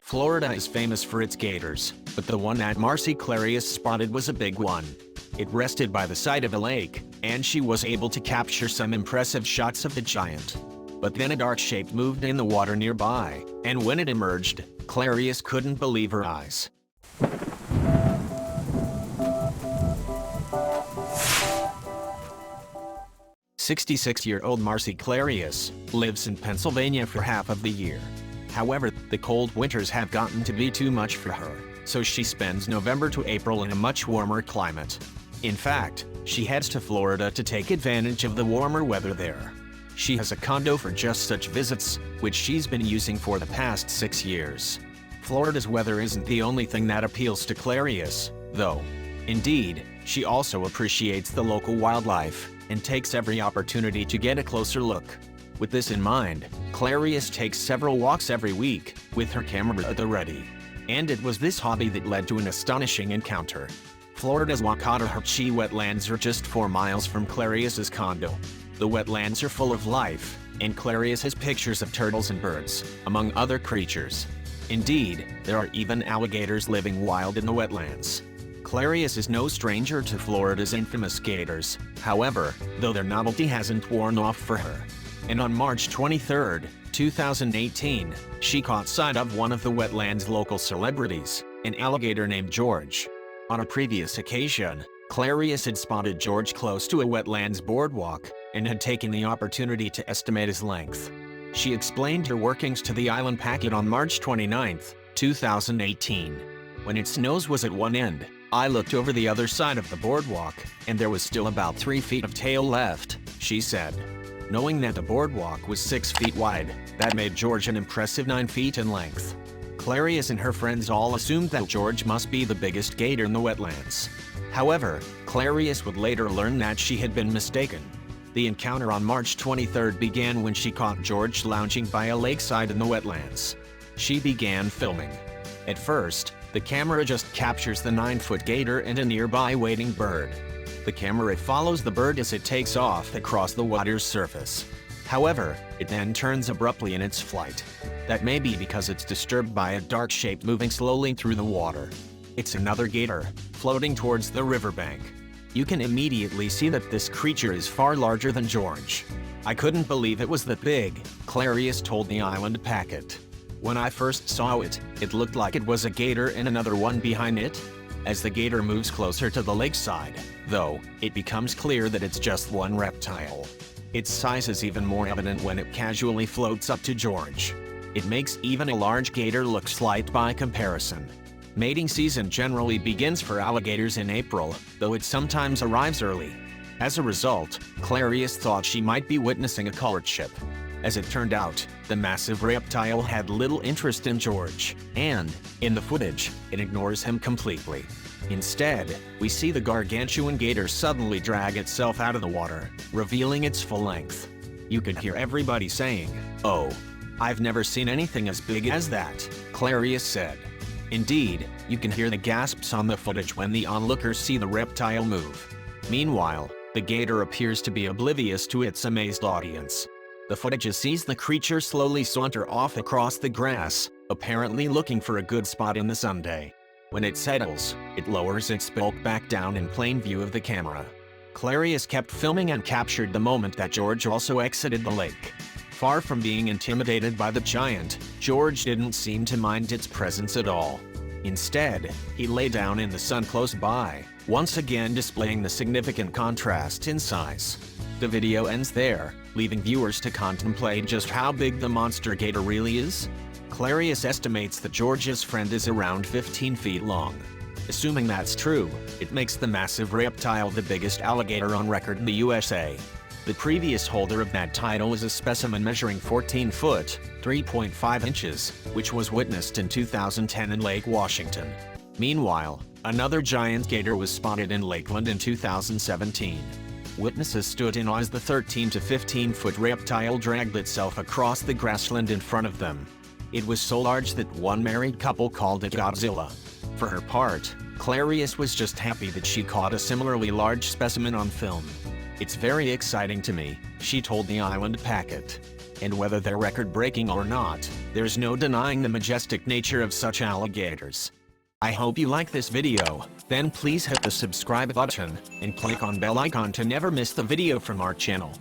Florida is famous for its gators, but the one that Marcy Clarius spotted was a big one. It rested by the side of a lake, and she was able to capture some impressive shots of the giant. But then a dark shape moved in the water nearby, and when it emerged, Clarius couldn't believe her eyes. "66-year-old Marcy Clarius lives in Pennsylvania for half of the year. However, the cold winters have gotten to be too much for her, so she spends November to April in a much warmer climate. In fact, she heads to Florida to take advantage of the warmer weather there. She has a condo for just such visits, which she's been using for the past 6 years. Florida's weather isn't the only thing that appeals to Clarius, though. Indeed, she also appreciates the local wildlife and takes every opportunity to get a closer look. With this in mind, Clarius takes several walks every week, with her camera at the ready. And it was this hobby that led to an astonishing encounter. Florida's Wakatahatchee wetlands are just 4 miles from Clarius's condo. The wetlands are full of life, and Clarius has pictures of turtles and birds, among other creatures. Indeed, there are even alligators living wild in the wetlands. Clarius is no stranger to Florida's infamous gators, however, though their novelty hasn't worn off for her. And on March 23, 2018, she caught sight of one of the wetland's local celebrities, an alligator named George. On a previous occasion, Clarius had spotted George close to a wetlands boardwalk and had taken the opportunity to estimate his length. She explained her workings to the Island Packet on March 29, 2018. "When its nose was at one end, I looked over the other side of the boardwalk, and there was still about 3 feet of tail left," she said. Knowing that the boardwalk was 6 feet wide, that made George an impressive 9 feet in length. Clarius and her friends all assumed that George must be the biggest gator in the wetlands. However, Clarius would later learn that she had been mistaken. The encounter on March 23 began when she caught George lounging by a lakeside in the wetlands. She began filming. At first, the camera just captures the 9-foot gator and a nearby waiting bird. The camera follows the bird as it takes off across the water's surface. However, it then turns abruptly in its flight. That may be because it's disturbed by a dark shape moving slowly through the water. It's another gator, floating towards the riverbank. You can immediately see that this creature is far larger than George. "I couldn't believe it was that big," Clarius told the Island Packet. "When I first saw it, it looked like it was a gator and another one behind it. As the gator moves closer to the lakeside, though, it becomes clear that it's just one reptile. Its size is even more evident when it casually floats up to George. It makes even a large gator look slight by comparison." Mating season generally begins for alligators in April, though it sometimes arrives early. As a result, Clarius thought she might be witnessing a courtship. As it turned out, the massive reptile had little interest in George, and, in the footage, it ignores him completely. Instead, we see the gargantuan gator suddenly drag itself out of the water, revealing its full length. You could hear everybody saying, "Oh, I've never seen anything as big as that," Clarius said. Indeed, you can hear the gasps on the footage when the onlookers see the reptile move. Meanwhile, the gator appears to be oblivious to its amazed audience. The footage sees the creature slowly saunter off across the grass, apparently looking for a good spot in the sundae. When it settles, it lowers its bulk back down in plain view of the camera. Clarius kept filming and captured the moment that George also exited the lake. Far from being intimidated by the giant, George didn't seem to mind its presence at all. Instead, he lay down in the sun close by, once again displaying the significant contrast in size. The video ends there, leaving viewers to contemplate just how big the monster gator really is. Clarius estimates that George's friend is around 15 feet long. Assuming that's true, it makes the massive reptile the biggest alligator on record in the USA. The previous holder of that title is a specimen measuring 14 foot, 3.5 inches, which was witnessed in 2010 in Lake Washington. Meanwhile, another giant gator was spotted in Lakeland in 2017. Witnesses stood in awe as the 13 to 15-foot reptile dragged itself across the grassland in front of them. It was so large that one married couple called it Godzilla. For her part, Clarius was just happy that she caught a similarly large specimen on film. "It's very exciting to me," she told the Island Packet. And whether they're record-breaking or not, there's no denying the majestic nature of such alligators. I hope you like this video, then please hit the subscribe button, and click on bell icon to never miss the video from our channel.